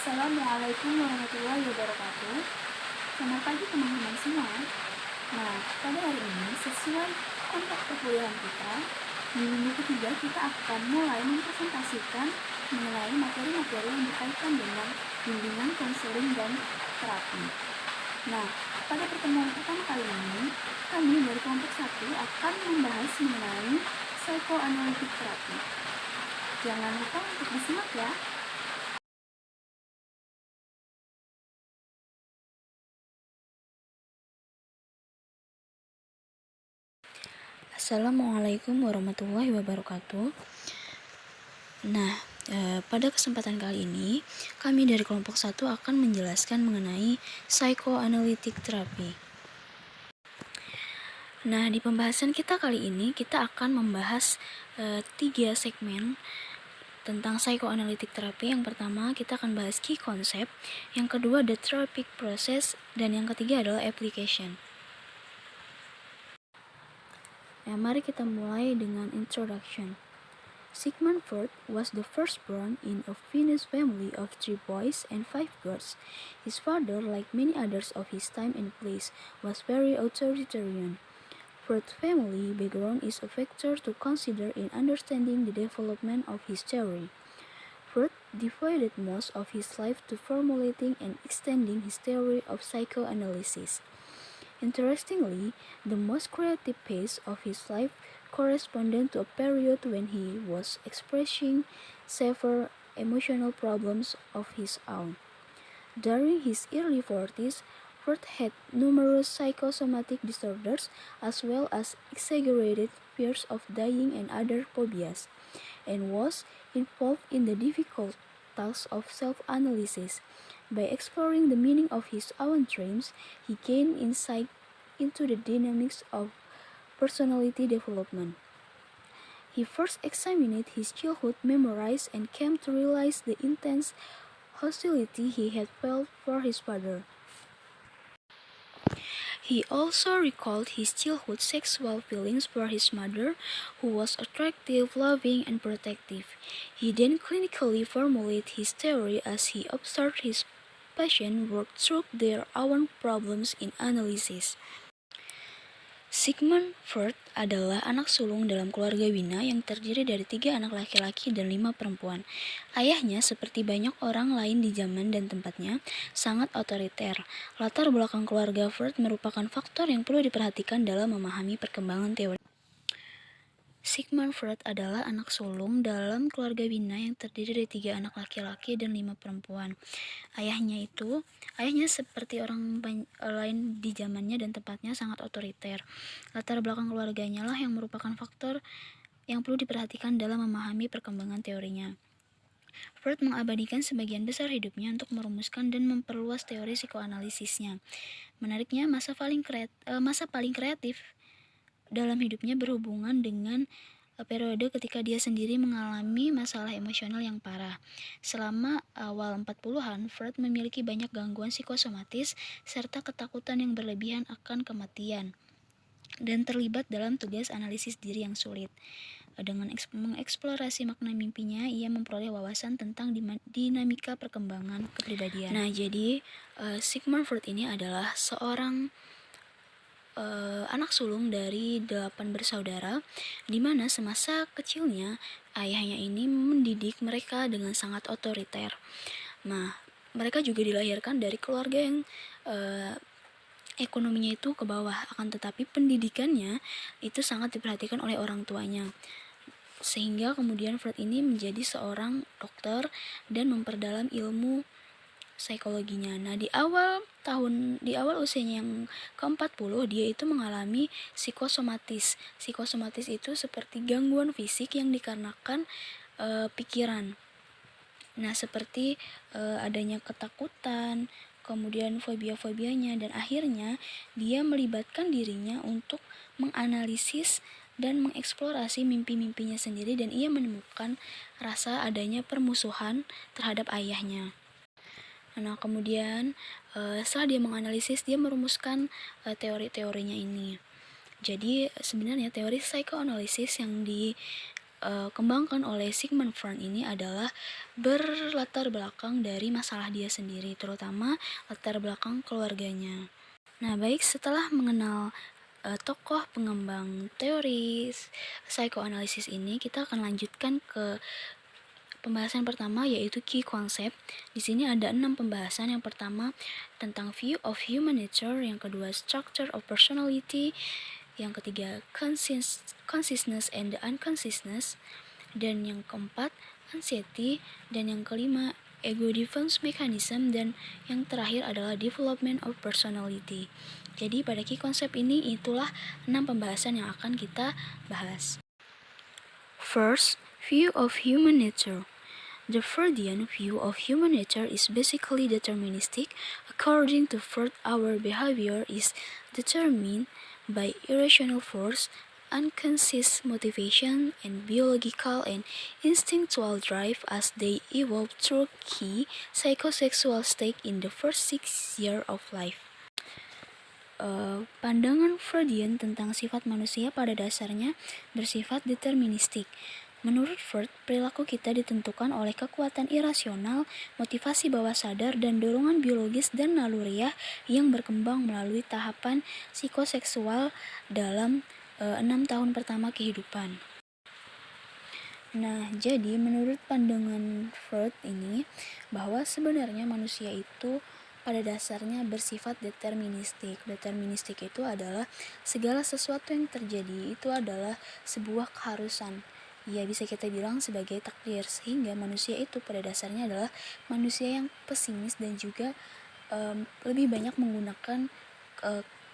Assalamualaikum warahmatullahi wabarakatuh. Selamat pagi teman-teman semua. Nah, pada hari ini sesuai kontak perkuliahan kita, di minggu ketiga kita akan mulai mempresentasikan mengenai materi-materi yang berkaitan dengan bimbingan, konseling, dan terapi. Nah, pada pertemuan pertama kali ini, kami dari kelompok 1 akan membahas mengenai psychoanalytic therapy. Jangan lupa untuk disimak ya. Assalamualaikum warahmatullahi wabarakatuh. Nah, pada kesempatan kali ini, kami dari kelompok 1 akan menjelaskan mengenai psychoanalytic therapy. Nah, di pembahasan kita kali ini, kita akan membahas 3 segmen tentang psychoanalytic therapy. Yang pertama, kita akan bahas key concept, yang kedua the therapeutic process, dan yang ketiga adalah application. Nah, mari kita mulai dengan introduction. Sigmund Freud was the firstborn in a Finnish family of 3 boys and 5 girls. His father, like many others of his time and place, was very authoritarian. Freud's family background is a factor to consider in understanding the development of his theory. Freud devoted most of his life to formulating and extending his theory of psychoanalysis. Interestingly, the most creative phase of his life corresponded to a period when he was expressing severe emotional problems of his own. During his early 40s, Freud had numerous psychosomatic disorders as well as exaggerated fears of dying and other phobias, and was involved in the difficult task of self-analysis. By exploring the meaning of his own dreams, he gained insight into the dynamics of personality development. He first examined his childhood memories and came to realize the intense hostility he had felt for his father. He also recalled his childhood sexual feelings for his mother, who was attractive, loving, and protective. He then clinically formulated his theory as he observed his patients work through their own problems in analysis. Sigmund Freud adalah anak sulung dalam keluarga Wina yang terdiri dari 3 anak laki-laki dan 5 perempuan. Ayahnya, seperti banyak orang lain di zaman dan tempatnya, sangat otoriter. Latar belakang keluarga Freud merupakan faktor yang perlu diperhatikan dalam memahami perkembangan teori. Sigmund Freud adalah anak sulung dalam keluarga Wina yang terdiri dari 3 anak laki-laki dan 5 perempuan. Ayahnya seperti orang lain di zamannya dan tempatnya sangat otoriter. Latar belakang keluarganya lah yang merupakan faktor yang perlu diperhatikan dalam memahami perkembangan teorinya. Freud mengabadikan sebagian besar hidupnya untuk merumuskan dan memperluas teori psikoanalisisnya. Menariknya, masa paling kreatif dalam hidupnya berhubungan dengan periode ketika dia sendiri mengalami masalah emosional yang parah. Selama awal 40-an, Freud memiliki banyak gangguan psikosomatis serta ketakutan yang berlebihan akan kematian dan terlibat dalam tugas analisis diri yang sulit. Dengan mengeksplorasi makna mimpinya, ia memperoleh wawasan tentang dinamika perkembangan kepribadian. Nah, jadi Sigmund Freud ini adalah seorang anak sulung dari 8 bersaudara, di mana semasa kecilnya ayahnya ini mendidik mereka dengan sangat otoriter. Nah, mereka juga dilahirkan dari keluarga yang ekonominya itu ke bawah, akan tetapi pendidikannya itu sangat diperhatikan oleh orang tuanya. Sehingga kemudian Freud ini menjadi seorang dokter dan memperdalam ilmu psikologinya. Nah, di awal usianya yang ke-40, dia itu mengalami psikosomatis. Psikosomatis itu seperti gangguan fisik yang dikarenakan pikiran. Nah, seperti adanya ketakutan, kemudian fobia-fobianya, dan akhirnya dia melibatkan dirinya untuk menganalisis dan mengeksplorasi mimpi-mimpinya sendiri, dan ia menemukan rasa adanya permusuhan terhadap ayahnya. Nah, kemudian setelah dia menganalisis, dia merumuskan teori-teorinya ini. Jadi sebenarnya teori psikoanalisis yang kembangkan oleh Sigmund Freud ini adalah berlatar belakang dari masalah dia sendiri, terutama latar belakang keluarganya. Nah, baik, setelah mengenal tokoh pengembang teori psikoanalisis ini, kita akan lanjutkan ke pembahasan pertama, yaitu key concept. Di sini ada 6 pembahasan. Yang pertama tentang view of human nature, yang kedua structure of personality, yang ketiga consciousness and the unconsciousness, dan yang keempat anxiety, dan yang kelima ego defense mechanism, dan yang terakhir adalah development of personality. Jadi pada key concept ini itulah 6 pembahasan yang akan kita bahas. First, view of human nature. The Freudian view of human nature is basically deterministic. According to Freud, our behavior is determined by irrational force, unconscious motivation, and biological and instinctual drive as they evolve through key psychosexual stage in the first 6 years of life. Pandangan Freudian tentang sifat manusia pada dasarnya bersifat deterministik. Menurut Freud, perilaku kita ditentukan oleh kekuatan irasional, motivasi bawah sadar, dan dorongan biologis dan naluriah yang berkembang melalui tahapan psikoseksual dalam 6 tahun pertama kehidupan. Nah, jadi menurut pandangan Freud ini, bahwa sebenarnya manusia itu pada dasarnya bersifat deterministik. Deterministik itu adalah segala sesuatu yang terjadi itu adalah sebuah keharusan. Ya, bisa kita bilang sebagai takdir, sehingga manusia itu pada dasarnya adalah manusia yang pesimis dan juga lebih banyak menggunakan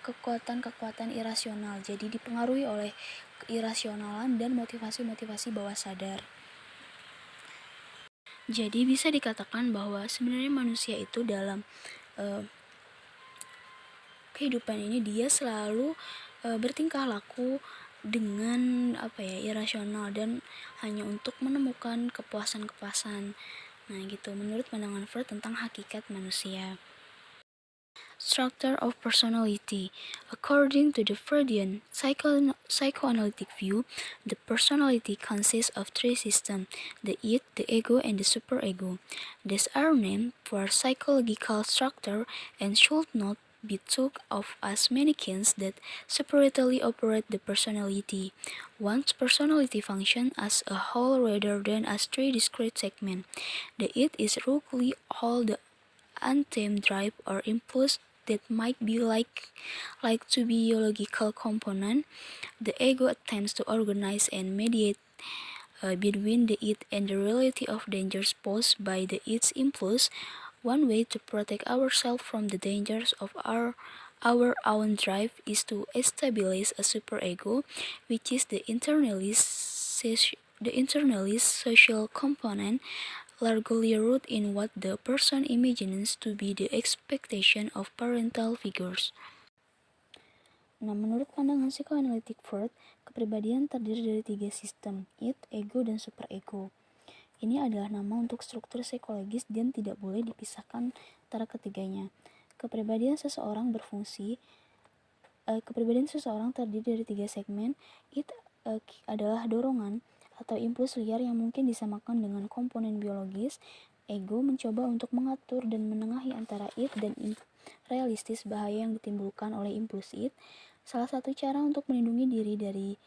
kekuatan-kekuatan irasional. Jadi dipengaruhi oleh keirasionalan dan motivasi-motivasi bawah sadar. Jadi bisa dikatakan bahwa sebenarnya manusia itu dalam kehidupan ini dia selalu bertingkah laku dengan irasional dan hanya untuk menemukan kepuasan-kepuasan. Nah, gitu menurut pandangan Freud tentang hakikat manusia. Structure of personality. According to the Freudian psychoanalytic view, the personality consists of 3 systems: the id, the ego, and the superego. These are named for psychological structure and should not be thought of as mannequins that separately operate the personality. One's personality functions as a whole rather than as 3 discrete segments. The id is roughly all the untamed drive or impulse that might be like to biological component. The ego attempts to organize and mediate between the id and the reality of dangers posed by the id's impulse. One way to protect ourselves from the dangers of our own drive is to establish a superego, which is the internally social component, largely rooted in what the person imagines to be the expectation of parental figures. Nah, menurut pandangan psikoanalitik Freud, kepribadian terdiri dari 3 sistem, id, ego, dan superego. Ini adalah nama untuk struktur psikologis dan tidak boleh dipisahkan antara ketiganya. Kepribadian seseorang terdiri dari 3 segmen. Id adalah dorongan atau impuls liar yang mungkin disamakan dengan komponen biologis. Ego mencoba untuk mengatur dan menengahi antara id dan realistis bahaya yang ditimbulkan oleh impuls id. Salah satu cara untuk melindungi diri dari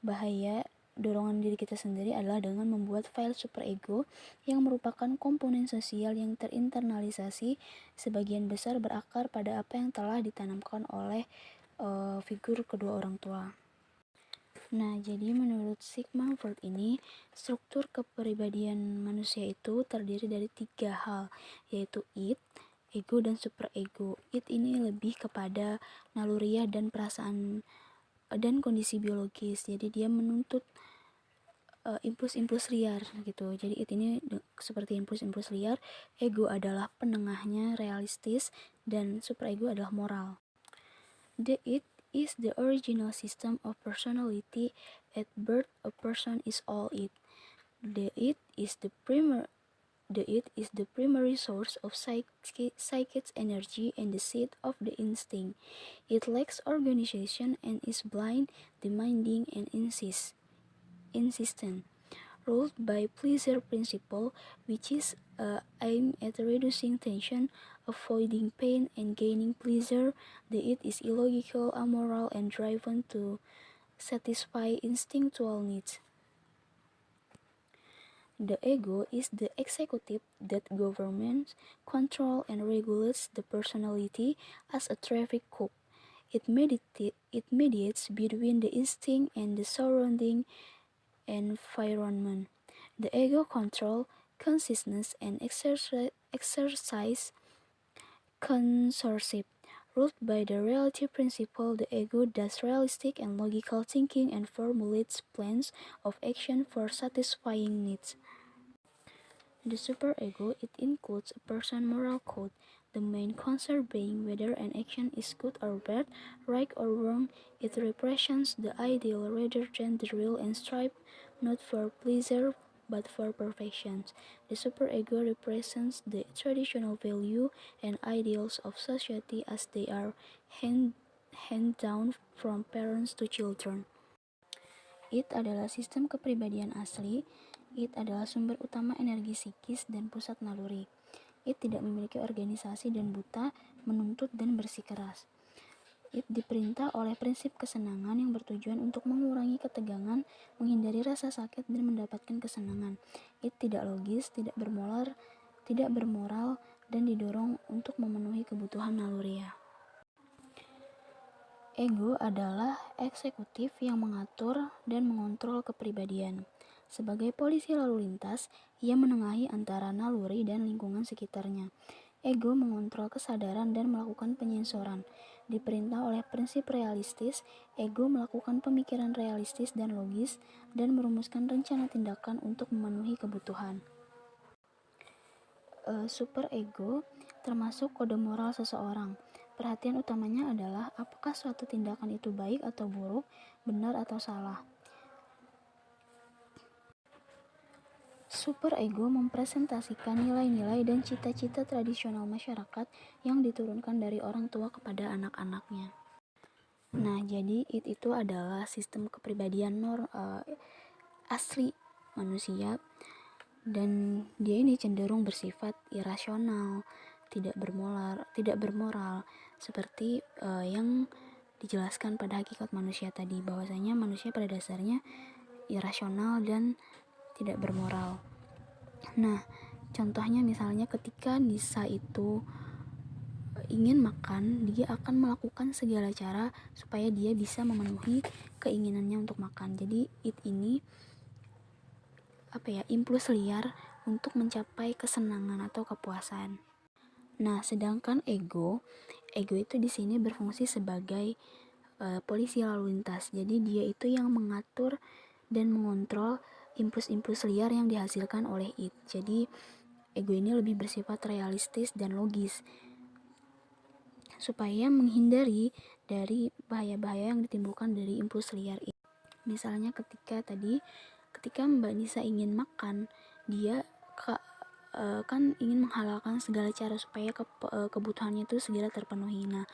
bahaya dorongan diri kita sendiri adalah dengan membuat file superego yang merupakan komponen sosial yang terinternalisasi, sebagian besar berakar pada apa yang telah ditanamkan oleh figur kedua orang tua. Nah, jadi menurut Sigmund Freud ini, struktur kepribadian manusia itu terdiri dari 3 hal, yaitu id, ego, dan superego. Id ini lebih kepada naluriah dan perasaan dan kondisi biologis. Jadi dia menuntut impuls-impuls liar gitu. Jadi id ini seperti impuls-impuls liar. Ego adalah penengahnya, realistis, dan superego adalah moral. The id is the original system of personality. At birth, a person is all id. The id is the primary source of psychic energy and the seat of the instinct. It lacks organization and is blind, demanding, and insistent. Ruled by pleasure principle, which is aimed at reducing tension, avoiding pain, and gaining pleasure, the id is illogical, amoral, and driven to satisfy instinctual needs. The ego is the executive that governs, controls, and regulates the personality as a traffic cop. It mediates between the instinct and the surrounding environment. The ego control consciousness and exercise censorship. Ruled by the reality principle, the ego does realistic and logical thinking and formulates plans of action for satisfying needs. The superego, it includes a person's moral code, the main concern being whether an action is good or bad, right or wrong. It represents the ideal rather than the real and strives not for pleasure but for perfection. The superego represents the traditional value and ideals of society as they are hand down from parents to children. Id adalah sistem kepribadian asli. Id adalah sumber utama energi psikis dan pusat naluri. Id tidak memiliki organisasi dan buta, menuntut dan bersikeras. Id diperintah oleh prinsip kesenangan yang bertujuan untuk mengurangi ketegangan, menghindari rasa sakit, dan mendapatkan kesenangan. Id tidak logis, tidak bermoral, dan didorong untuk memenuhi kebutuhan naluriah. Ego adalah eksekutif yang mengatur dan mengontrol kepribadian. Sebagai polisi lalu lintas, ia menengahi antara naluri dan lingkungan sekitarnya. Ego mengontrol kesadaran dan melakukan penyensoran. Diperintah oleh prinsip realistis, ego melakukan pemikiran realistis dan logis dan merumuskan rencana tindakan untuk memenuhi kebutuhan. Superego termasuk kode moral seseorang. Perhatian utamanya adalah apakah suatu tindakan itu baik atau buruk, benar atau salah. Superego mempresentasikan nilai-nilai dan cita-cita tradisional masyarakat yang diturunkan dari orang tua kepada anak-anaknya. Nah, jadi itu adalah sistem kepribadian asli manusia, dan dia ini cenderung bersifat irasional, tidak bermoral seperti yang dijelaskan pada hakikat manusia tadi, bahwasanya manusia pada dasarnya irasional dan tidak bermoral. Nah, contohnya misalnya ketika Nisa itu ingin makan, dia akan melakukan segala cara supaya dia bisa memenuhi keinginannya untuk makan. Jadi ini impuls liar untuk mencapai kesenangan atau kepuasan. Nah, sedangkan ego itu di sini berfungsi sebagai polisi lalu lintas. Jadi dia itu yang mengatur dan mengontrol impuls-impuls liar yang dihasilkan oleh id. Jadi ego ini lebih bersifat realistis dan logis supaya menghindari dari bahaya-bahaya yang ditimbulkan dari impuls liar id. Misalnya ketika Mbak Nisa ingin makan, dia kan ingin menghalalkan segala cara supaya kebutuhannya itu segera terpenuhi. Nah,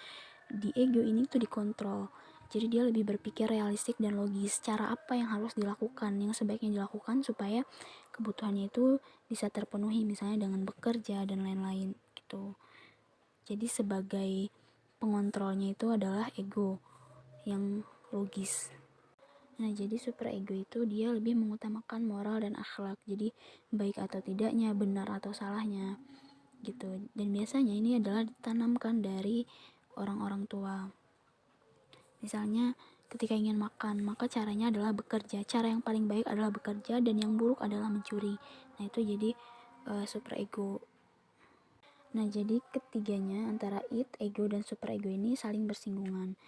di ego ini tuh dikontrol. Jadi dia lebih berpikir realistik dan logis, cara apa yang harus dilakukan, yang sebaiknya dilakukan supaya kebutuhannya itu bisa terpenuhi, misalnya dengan bekerja dan lain-lain gitu. Jadi sebagai pengontrolnya itu adalah ego yang logis. Nah, jadi superego itu dia lebih mengutamakan moral dan akhlak. Jadi baik atau tidaknya, benar atau salahnya gitu. Dan biasanya ini adalah ditanamkan dari orang-orang tua. Misalnya ketika ingin makan, maka caranya adalah bekerja. Cara yang paling baik adalah bekerja dan yang buruk adalah mencuri. Nah, itu jadi superego. Nah, jadi ketiganya antara id, ego, dan superego ini saling bersinggungan.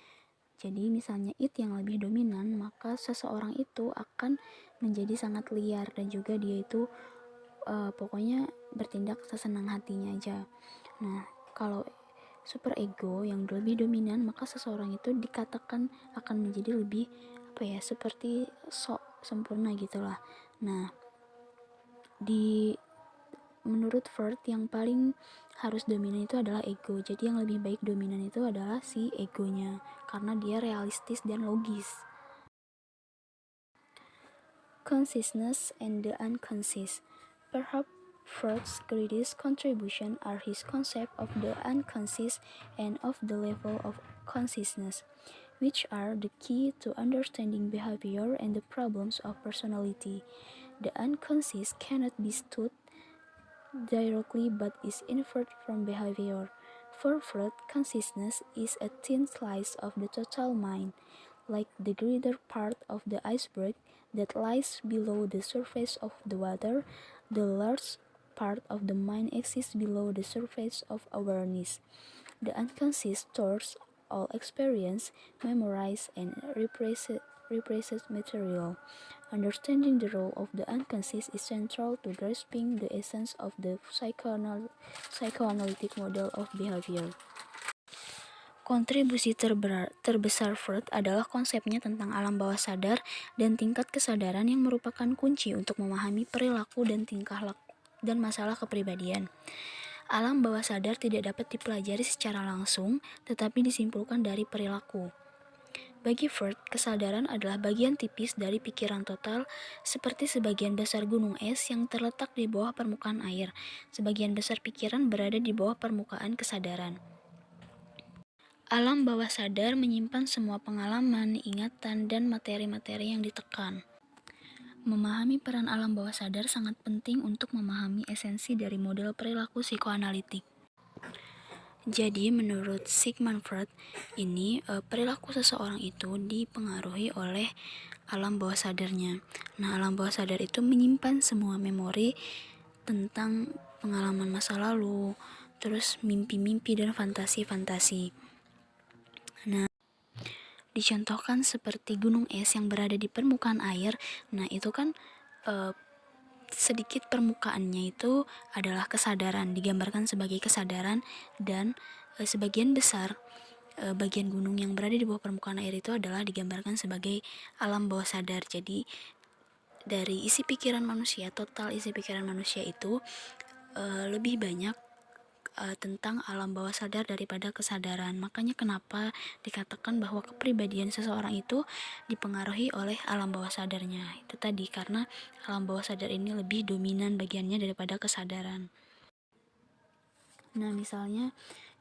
Jadi misalnya id yang lebih dominan, maka seseorang itu akan menjadi sangat liar dan juga dia itu pokoknya bertindak sesenang hatinya aja. Nah, kalau superego yang lebih dominan, maka seseorang itu dikatakan akan menjadi lebih seperti sok sempurna gitulah. Nah, menurut Freud yang paling harus dominan itu adalah ego. Jadi yang lebih baik dominan itu adalah si egonya, karena dia realistis dan logis. consciousness and the unconscious. Perhaps Freud's greatest contribution are his concept of the unconscious and of the level of consciousness, which are the key to understanding behavior and the problems of personality. The unconscious cannot be studied directly but is inferred from behavior. For Freud, consciousness is a thin slice of the total mind, like the greater part of the iceberg that lies below the surface of the water. The large part of the mind exists below the surface of awareness. The unconscious stores all experience, memorized and repressed material. Understanding the role of the unconscious is central to grasping the essence of the psychoanalytic model of behavior. Kontribusi terbesar Freud adalah konsepnya tentang alam bawah sadar dan tingkat kesadaran yang merupakan kunci untuk memahami perilaku dan tingkah laku dan masalah kepribadian. Alam bawah sadar tidak dapat dipelajari secara langsung, tetapi disimpulkan dari perilaku. Bagi Freud, kesadaran adalah bagian tipis dari pikiran total, seperti sebagian besar gunung es yang terletak di bawah permukaan air. Sebagian besar pikiran berada di bawah permukaan kesadaran. Alam bawah sadar menyimpan semua pengalaman, ingatan, dan materi-materi yang ditekan. Memahami peran alam bawah sadar sangat penting untuk memahami esensi dari model perilaku psikoanalitik. Jadi menurut Sigmund Freud, perilaku seseorang itu dipengaruhi oleh alam bawah sadarnya. Nah, alam bawah sadar itu menyimpan semua memori tentang pengalaman masa lalu, terus mimpi-mimpi dan fantasi-fantasi. Nah, dicontohkan seperti gunung es yang berada di permukaan air. Nah, itu kan sedikit permukaannya itu adalah kesadaran, digambarkan sebagai kesadaran, dan sebagian besar bagian gunung yang berada di bawah permukaan air itu adalah digambarkan sebagai alam bawah sadar. Jadi dari isi pikiran manusia, total isi pikiran manusia itu lebih banyak tentang alam bawah sadar daripada kesadaran. Makanya kenapa dikatakan bahwa kepribadian seseorang itu dipengaruhi oleh alam bawah sadarnya. Itu tadi karena alam bawah sadar ini lebih dominan bagiannya daripada kesadaran. Nah, misalnya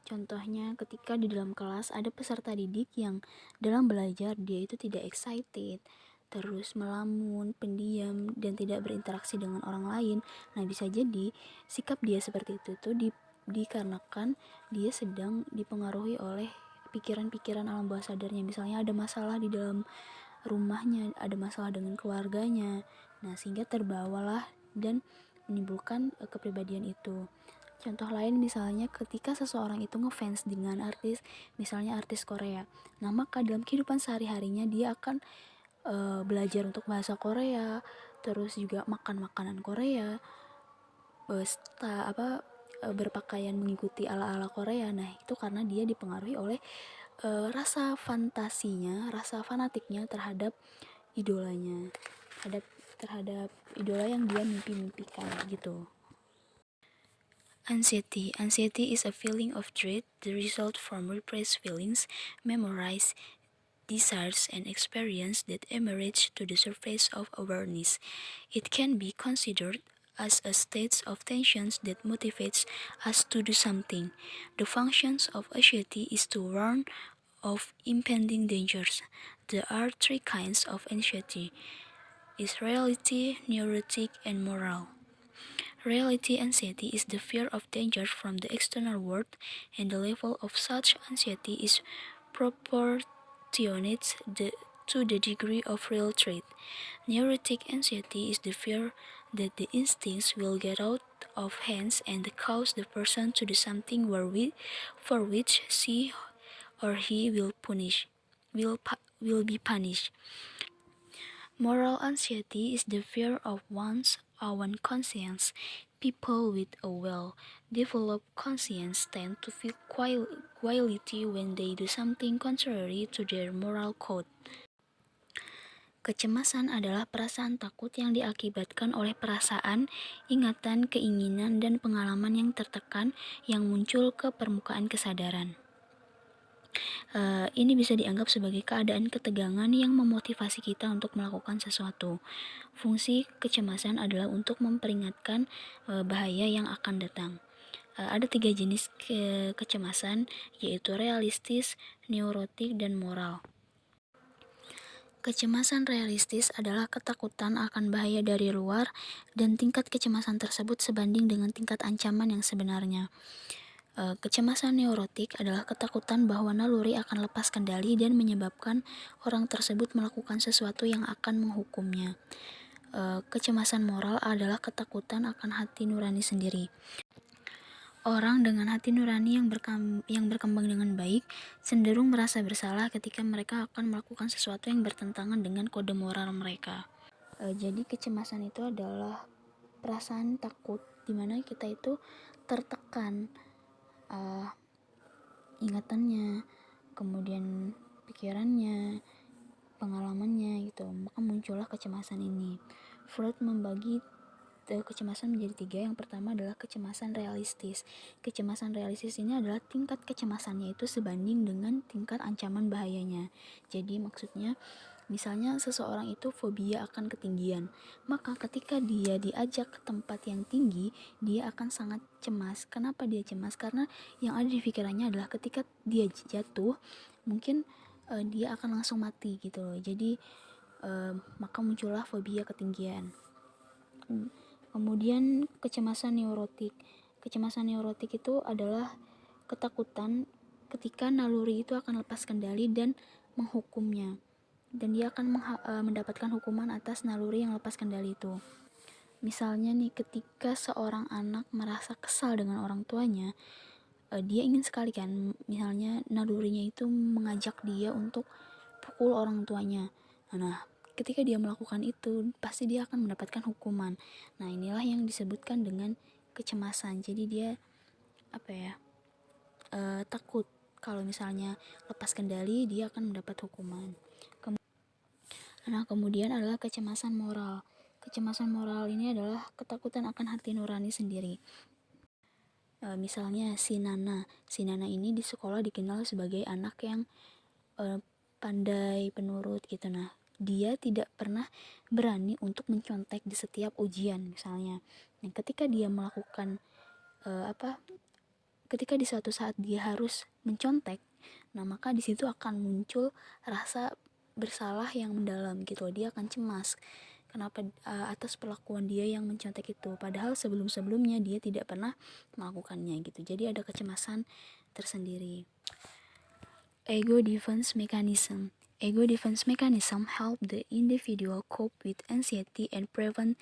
contohnya ketika di dalam kelas ada peserta didik yang dalam belajar dia itu tidak excited, terus melamun, pendiam, dan tidak berinteraksi dengan orang lain. Nah, bisa jadi sikap dia seperti itu tuh dikarenakan dia sedang dipengaruhi oleh pikiran-pikiran alam bawah sadarnya. Misalnya ada masalah di dalam rumahnya, ada masalah dengan keluarganya. Nah, sehingga terbawalah dan menimbulkan kepribadian itu. Contoh lain misalnya ketika seseorang itu ngefans dengan artis, misalnya artis Korea. Nah, maka dalam kehidupan sehari-harinya dia akan belajar untuk bahasa Korea, terus juga makan makanan Korea, berpakaian mengikuti ala-ala Korea. Nah, itu karena dia dipengaruhi oleh rasa fantasinya, rasa fanatiknya terhadap idolanya, terhadap idola yang dia mimpi-mimpikan gitu. Anxiety is a feeling of dread, the result from repressed feelings, memorized desires and experience that emerge to the surface of awareness. It can be considered as a state of tensions that motivates us to do something. The functions of anxiety is to warn of impending dangers. There are three kinds of anxiety: is reality, neurotic, and moral. Reality anxiety is the fear of danger from the external world, and the level of such anxiety is proportionate to the degree of real threat. Neurotic anxiety is the fear that the instincts will get out of hands and cause the person to do something for which she or he will be punished. Moral anxiety is the fear of one's own conscience. People with a well-developed conscience tend to feel guilty when they do something contrary to their moral code. Kecemasan adalah perasaan takut yang diakibatkan oleh perasaan, ingatan, keinginan, dan pengalaman yang tertekan yang muncul ke permukaan kesadaran. Ini bisa dianggap sebagai keadaan ketegangan yang memotivasi kita untuk melakukan sesuatu. Fungsi kecemasan adalah untuk memperingatkan bahaya yang akan datang. Ada 3 jenis kecemasan, yaitu realistis, neurotik, dan moral. Kecemasan realistis adalah ketakutan akan bahaya dari luar, dan tingkat kecemasan tersebut sebanding dengan tingkat ancaman yang sebenarnya. Kecemasan neurotik adalah ketakutan bahwa naluri akan lepas kendali dan menyebabkan orang tersebut melakukan sesuatu yang akan menghukumnya. Kecemasan moral adalah ketakutan akan hati nurani sendiri. Orang dengan hati nurani yang berkembang dengan baik cenderung merasa bersalah ketika mereka akan melakukan sesuatu yang bertentangan dengan kode moral mereka. Jadi kecemasan itu adalah perasaan takut di mana kita itu tertekan ingatannya, kemudian pikirannya, pengalamannya gitu, maka muncullah kecemasan ini. Freud membagi kecemasan menjadi 3. Yang pertama adalah kecemasan realistis. Kecemasan realistis ini adalah tingkat kecemasannya itu sebanding dengan tingkat ancaman bahayanya. Jadi maksudnya misalnya seseorang itu fobia akan ketinggian, maka ketika dia diajak ke tempat yang tinggi, dia akan sangat cemas. Kenapa dia cemas? Karena yang ada di pikirannya adalah ketika dia jatuh, mungkin dia akan langsung mati gitu loh. Jadi maka muncullah fobia ketinggian. Kemudian kecemasan neurotik. Kecemasan neurotik itu adalah ketakutan ketika naluri itu akan lepas kendali dan menghukumnya, dan dia akan mendapatkan hukuman atas naluri yang lepas kendali itu. Misalnya nih, ketika seorang anak merasa kesal dengan orang tuanya, dia ingin sekali kan, misalnya nalurinya itu mengajak dia untuk pukul orang tuanya. Nah, ketika dia melakukan itu, pasti dia akan mendapatkan hukuman. Nah, inilah yang disebutkan dengan kecemasan. Jadi dia takut kalau misalnya lepas kendali dia akan mendapat hukuman. Kemudian adalah kecemasan moral. Kecemasan moral ini adalah ketakutan akan hati nurani sendiri. Misalnya si Nana ini di sekolah dikenal sebagai anak yang pandai, penurut gitu. Nah, dia tidak pernah berani untuk mencontek di setiap ujian misalnya. Nah, ketika dia melakukan ketika di suatu saat dia harus mencontek, nah maka di situ akan muncul rasa bersalah yang mendalam gitu. Dia akan cemas kenapa atas perlakuan dia yang mencontek itu, padahal sebelum-sebelumnya dia tidak pernah melakukannya gitu. Jadi ada kecemasan tersendiri. Ego defense mechanism. Ego defense mechanism help the individual cope with anxiety and prevent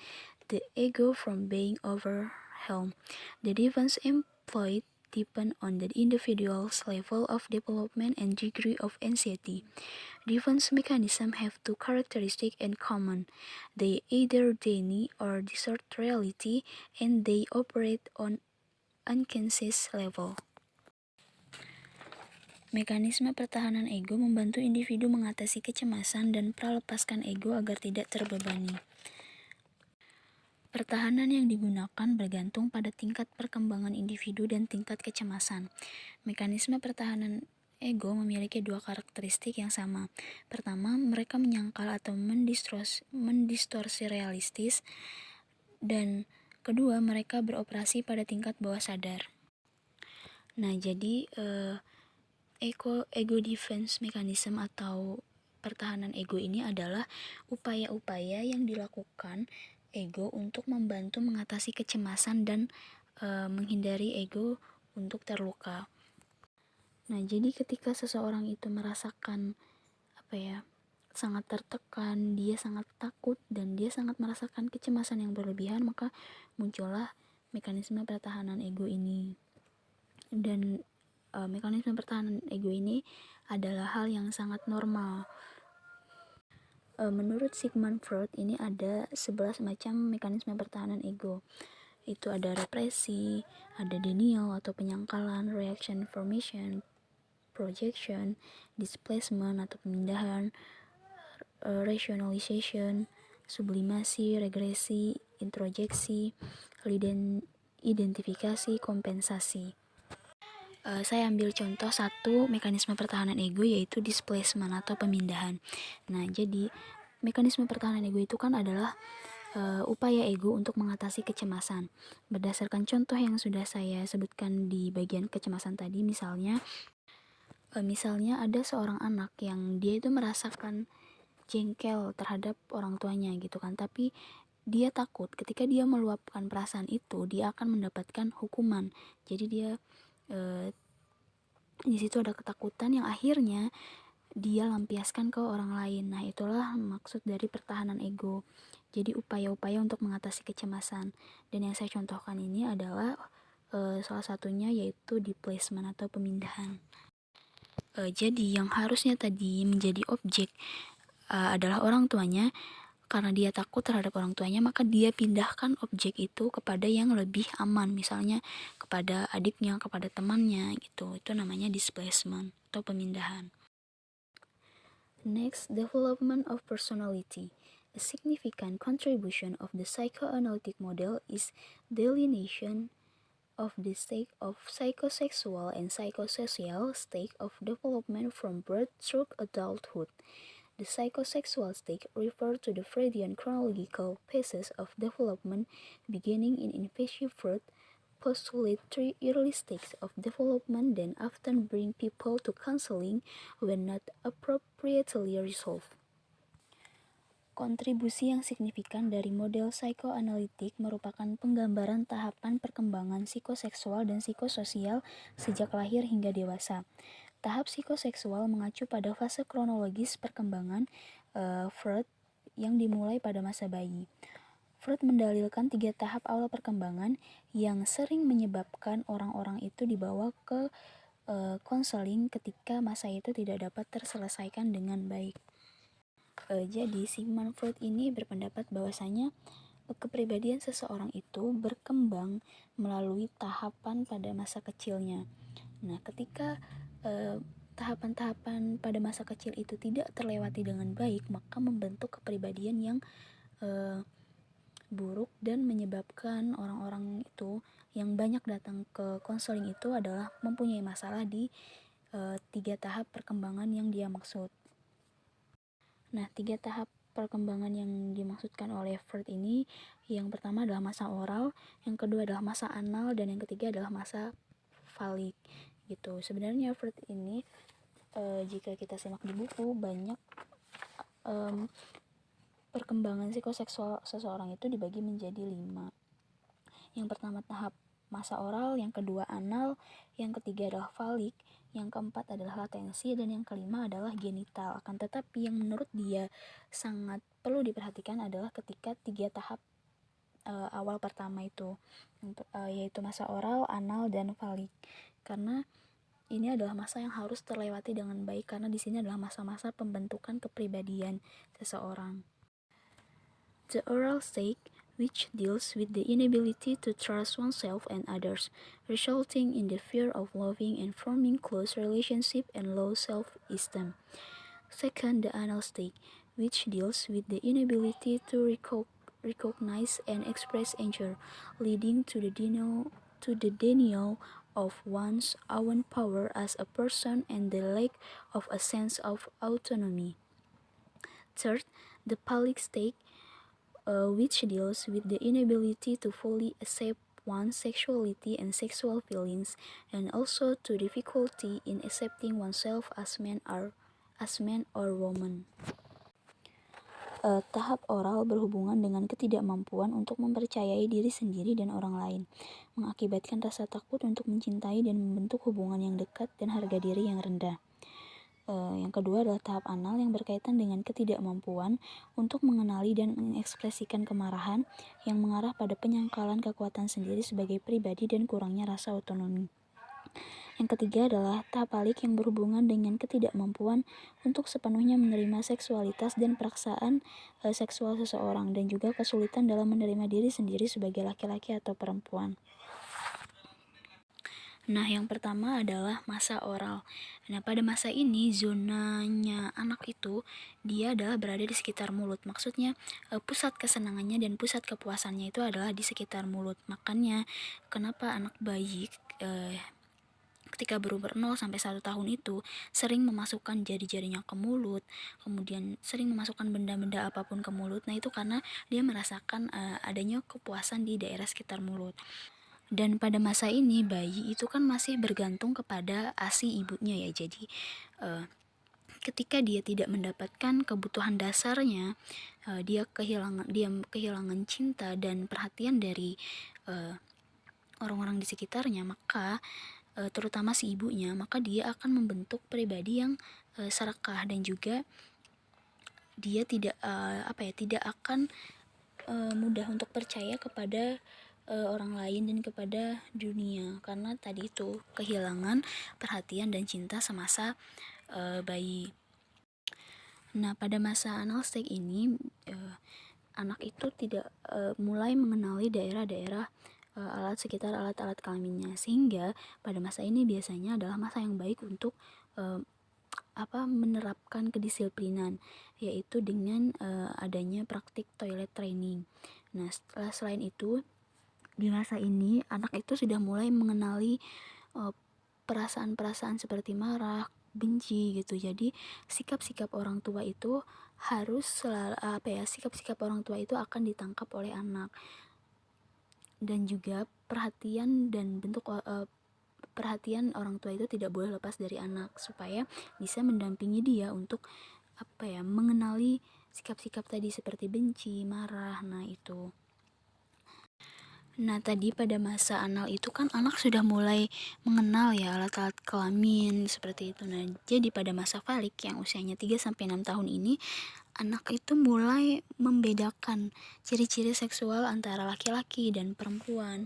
the ego from being overwhelmed. The defense employed depend on the individual's level of development and degree of anxiety. Defense mechanisms have two characteristics in common. They either deny or distort reality, and they operate on unconscious level. Mekanisme pertahanan ego membantu individu mengatasi kecemasan dan melepaskan ego agar tidak terbebani. Pertahanan yang digunakan bergantung pada tingkat perkembangan individu dan tingkat kecemasan. Mekanisme pertahanan ego memiliki 2 karakteristik yang sama. Pertama, mereka menyangkal atau mendistorsi realistis, dan kedua, mereka beroperasi pada tingkat bawah sadar. Nah, jadi ego defense mechanism atau pertahanan ego ini adalah upaya-upaya yang dilakukan ego untuk membantu mengatasi kecemasan dan menghindari ego untuk terluka. Nah, jadi ketika seseorang itu merasakan sangat tertekan, dia sangat takut, dan dia sangat merasakan kecemasan yang berlebihan, maka muncullah mekanisme pertahanan ego ini. Dan mekanisme pertahanan ego ini adalah hal yang sangat normal. Menurut Sigmund Freud, ini ada 11 macam mekanisme pertahanan ego. Itu ada represi, ada denial atau penyangkalan, reaction formation, projection, displacement atau pemindahan, rationalization, sublimasi, regresi, introjeksi, identifikasi, kompensasi. Saya ambil contoh satu mekanisme pertahanan ego, yaitu displacement atau pemindahan. Nah, jadi mekanisme pertahanan ego itu kan adalah upaya ego untuk mengatasi kecemasan. Berdasarkan contoh yang sudah saya sebutkan di bagian kecemasan tadi, misalnya ada seorang anak yang dia itu merasakan jengkel terhadap orang tuanya gitu kan, tapi dia takut ketika dia meluapkan perasaan itu dia akan mendapatkan hukuman. Jadi dia di situ ada ketakutan yang akhirnya dia lampiaskan ke orang lain. Nah, itulah maksud dari pertahanan ego. Jadi upaya-upaya untuk mengatasi kecemasan. Dan yang saya contohkan ini adalah salah satunya yaitu displacement atau pemindahan. Jadi yang harusnya tadi menjadi objek adalah orang tuanya. Karena dia takut terhadap orang tuanya, maka dia pindahkan objek itu kepada yang lebih aman, misalnya kepada adiknya, kepada temannya gitu. Itu namanya displacement atau pemindahan. Next, development of personality. A significant contribution of the psychoanalytic model is delineation of the state of psychosexual and psychosocial state of development from birth through adulthood. The psychosexual state refers to the Freudian chronological phases of development beginning in infancy. Postulate three early stages of development, then often bring people to counseling when not appropriately resolved. Kontribusi yang signifikan dari model psikoanalitik merupakan penggambaran tahapan perkembangan psikoseksual dan psikososial sejak lahir hingga dewasa. Tahap psikoseksual mengacu pada fase kronologis perkembangan Freud yang dimulai pada masa bayi. Freud mendalilkan 3 tahap awal perkembangan yang sering menyebabkan orang-orang itu dibawa ke konseling ketika masa itu tidak dapat terselesaikan dengan baik. Jadi Sigmund Freud ini berpendapat bahwasanya kepribadian seseorang itu berkembang melalui tahapan pada masa kecilnya. Nah, ketika tahapan-tahapan pada masa kecil itu tidak terlewati dengan baik, maka membentuk kepribadian yang buruk dan menyebabkan orang-orang itu yang banyak datang ke konseling itu adalah mempunyai masalah di 3 tahap perkembangan yang dia maksud. Nah, 3 tahap perkembangan yang dimaksudkan oleh Freud ini, yang pertama adalah masa oral, yang kedua adalah masa anal, dan yang ketiga adalah masa falik gitu. Sebenarnya Freud ini jika kita simak di buku, banyak perkembangan psikoseksual seseorang itu dibagi menjadi 5. Yang pertama tahap masa oral, yang kedua anal, yang ketiga adalah falik, yang keempat adalah latensi, dan yang kelima adalah genital. Akan tetapi yang menurut dia sangat perlu diperhatikan adalah ketika 3 tahap awal pertama itu, yaitu masa oral, anal, dan falik. Karena ini adalah masa yang harus terlewati dengan baik, karena di sini adalah masa-masa pembentukan kepribadian seseorang. The oral stage, which deals with the inability to trust oneself and others, resulting in the fear of loving and forming close relationship and low self-esteem. Second, the anal stage, which deals with the inability to recognize and express anger, leading to the denial of one's own power as a person and the lack of a sense of autonomy. Third, the phallic state, which deals with the inability to fully accept one's sexuality and sexual feelings, and also to difficulty in accepting oneself as man or woman. Tahap oral berhubungan dengan ketidakmampuan untuk mempercayai diri sendiri dan orang lain, mengakibatkan rasa takut untuk mencintai dan membentuk hubungan yang dekat dan harga diri yang rendah. Yang kedua adalah tahap anal yang berkaitan dengan ketidakmampuan untuk mengenali dan mengekspresikan kemarahan yang mengarah pada penyangkalan kekuatan sendiri sebagai pribadi dan kurangnya rasa otonomi. Yang ketiga adalah tahap falik yang berhubungan dengan ketidakmampuan untuk sepenuhnya menerima seksualitas dan peraksaan seksual seseorang, dan juga kesulitan dalam menerima diri sendiri sebagai laki-laki atau perempuan. Nah, yang pertama adalah masa oral. Nah, pada masa ini zonanya anak itu dia adalah berada di sekitar mulut. Maksudnya pusat kesenangannya dan pusat kepuasannya itu adalah di sekitar mulut. Makanya kenapa anak bayi ketika berumur 0 sampai 1 tahun itu sering memasukkan jari-jarinya ke mulut, kemudian sering memasukkan benda-benda apapun ke mulut. Nah, itu karena dia merasakan adanya kepuasan di daerah sekitar mulut. Dan pada masa ini bayi itu kan masih bergantung kepada ASI ibunya ya. Jadi ketika dia tidak mendapatkan kebutuhan dasarnya, dia kehilangan cinta dan perhatian dari orang-orang di sekitarnya, maka terutama si ibunya, maka dia akan membentuk pribadi yang serakah, dan juga dia tidak akan mudah untuk percaya kepada orang lain dan kepada dunia, karena tadi itu kehilangan perhatian dan cinta semasa bayi. Nah, pada masa anal stage ini anak itu tidak mulai mengenali daerah-daerah alat kelaminnya, sehingga pada masa ini biasanya adalah masa yang baik untuk menerapkan kedisiplinan, yaitu dengan adanya praktik toilet training. Nah, selain itu di masa ini anak itu sudah mulai mengenali perasaan-perasaan seperti marah, benci gitu. Jadi sikap-sikap orang tua itu sikap-sikap orang tua itu akan ditangkap oleh anak. Dan juga perhatian orang tua itu tidak boleh lepas dari anak, supaya bisa mendampingi dia untuk mengenali sikap-sikap tadi seperti benci, marah. Nah, itu. Nah, tadi pada masa anal itu kan anak sudah mulai mengenal ya alat-alat kelamin seperti itu. Nah, jadi pada masa falik yang usianya 3-6 tahun ini, anak itu mulai membedakan ciri-ciri seksual antara laki-laki dan perempuan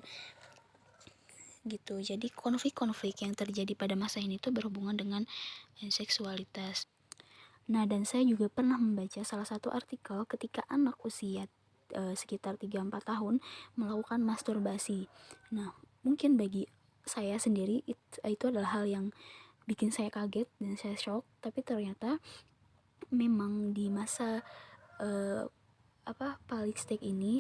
gitu. Jadi konflik-konflik yang terjadi pada masa ini tuh berhubungan dengan seksualitas. Nah, dan saya juga pernah membaca salah satu artikel ketika anak usia sekitar 3-4 tahun melakukan masturbasi. Nah, mungkin bagi saya sendiri itu adalah hal yang bikin saya kaget dan saya shock, tapi ternyata memang di masa palik stage ini,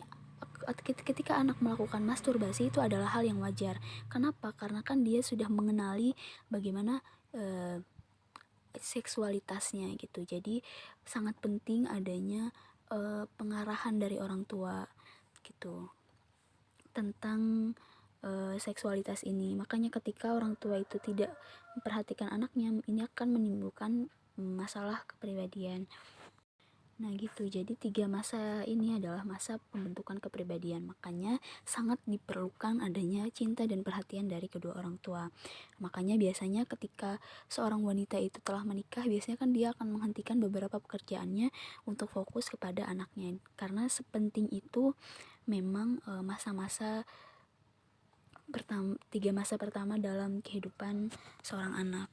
ketika anak melakukan masturbasi itu adalah hal yang wajar. Kenapa? Karena kan dia sudah mengenali bagaimana seksualitasnya gitu. Jadi sangat penting adanya pengarahan dari orang tua gitu tentang seksualitas ini. Makanya ketika orang tua itu tidak memperhatikan anaknya, ini akan menimbulkan masalah kepribadian. Nah, gitu. Jadi 3 masa ini adalah masa pembentukan kepribadian. Makanya sangat diperlukan adanya cinta dan perhatian dari kedua orang tua. Makanya biasanya ketika seorang wanita itu telah menikah, biasanya kan dia akan menghentikan beberapa pekerjaannya untuk fokus kepada anaknya. Karena sepenting itu memang masa-masa 3 masa pertama dalam kehidupan seorang anak.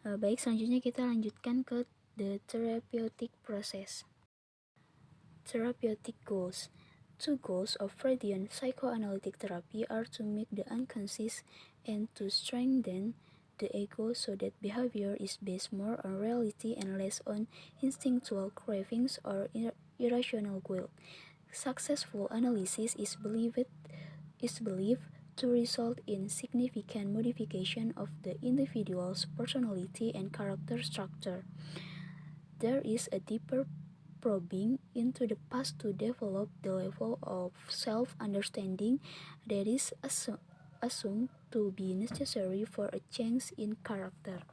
Baik, selanjutnya kita lanjutkan ke the therapeutic process. Therapeutic goals. 2 goals of Freudian psychoanalytic therapy are to make the unconscious and to strengthen the ego so that behavior is based more on reality and less on instinctual cravings or irrational guilt. Successful analysis is believed to result in significant modification of the individual's personality and character structure. There is a deeper probing into the past to develop the level of self-understanding that is assumed to be necessary for a change in character.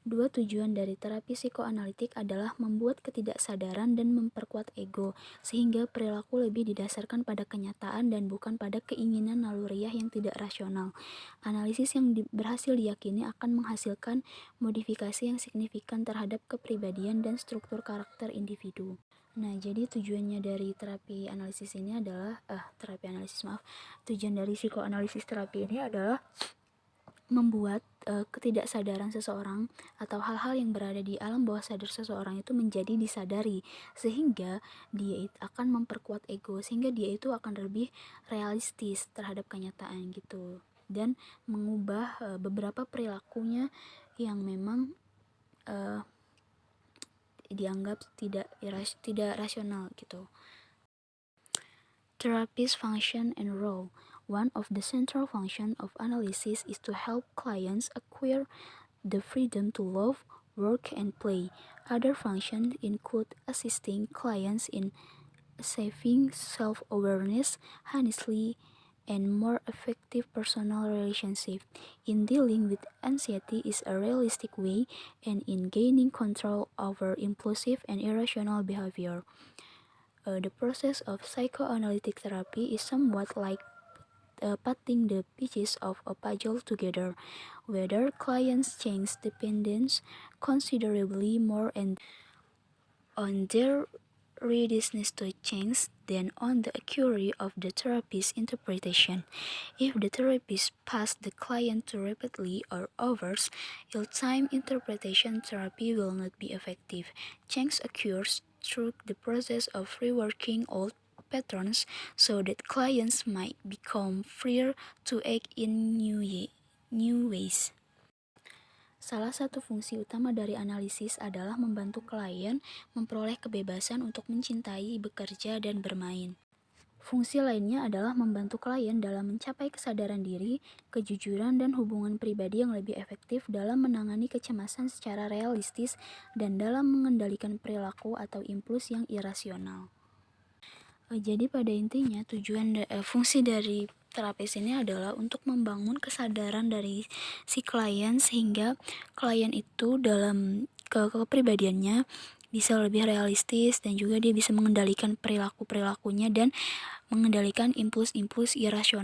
2 tujuan dari terapi psikoanalitik adalah membuat ketidaksadaran dan memperkuat ego, sehingga perilaku lebih didasarkan pada kenyataan dan bukan pada keinginan naluriah yang tidak rasional. Analisis yang berhasil diyakini akan menghasilkan modifikasi yang signifikan terhadap kepribadian dan struktur karakter individu. Nah, jadi tujuannya dari tujuan dari psikoanalisis terapi ini adalah membuat ketidaksadaran seseorang atau hal-hal yang berada di alam bawah sadar seseorang itu menjadi disadari, sehingga dia akan memperkuat ego, sehingga dia itu akan lebih realistis terhadap kenyataan gitu, dan mengubah beberapa perilakunya yang memang dianggap tidak rasional gitu. Therapist function and role. One of the central functions of analysis is to help clients acquire the freedom to love, work, and play. Other functions include assisting clients in achieving self-awareness, honestly, and more effective personal relationship. In dealing with anxiety is a realistic way, and in gaining control over impulsive and irrational behavior. The process of psychoanalytic therapy is somewhat like putting the pieces of a puzzle together, whether clients change dependence considerably more and on their readiness to change than on the accuracy of the therapist's interpretation. If the therapist passes the client too rapidly or overs ill-timed interpretation, therapy will not be effective. Change occurs through the process of reworking old patterns so that clients might become freer to act in new ways. Salah satu fungsi utama dari analisis adalah membantu klien memperoleh kebebasan untuk mencintai, bekerja, dan bermain. Fungsi lainnya adalah membantu klien dalam mencapai kesadaran diri, kejujuran, dan hubungan pribadi yang lebih efektif dalam menangani kecemasan secara realistis dan dalam mengendalikan perilaku atau impuls yang irasional. Jadi pada intinya fungsi dari terapis ini adalah untuk membangun kesadaran dari si klien sehingga klien itu dalam kepribadiannya bisa lebih realistis dan juga dia bisa mengendalikan perilakunya dan mengendalikan impuls-impuls irasional.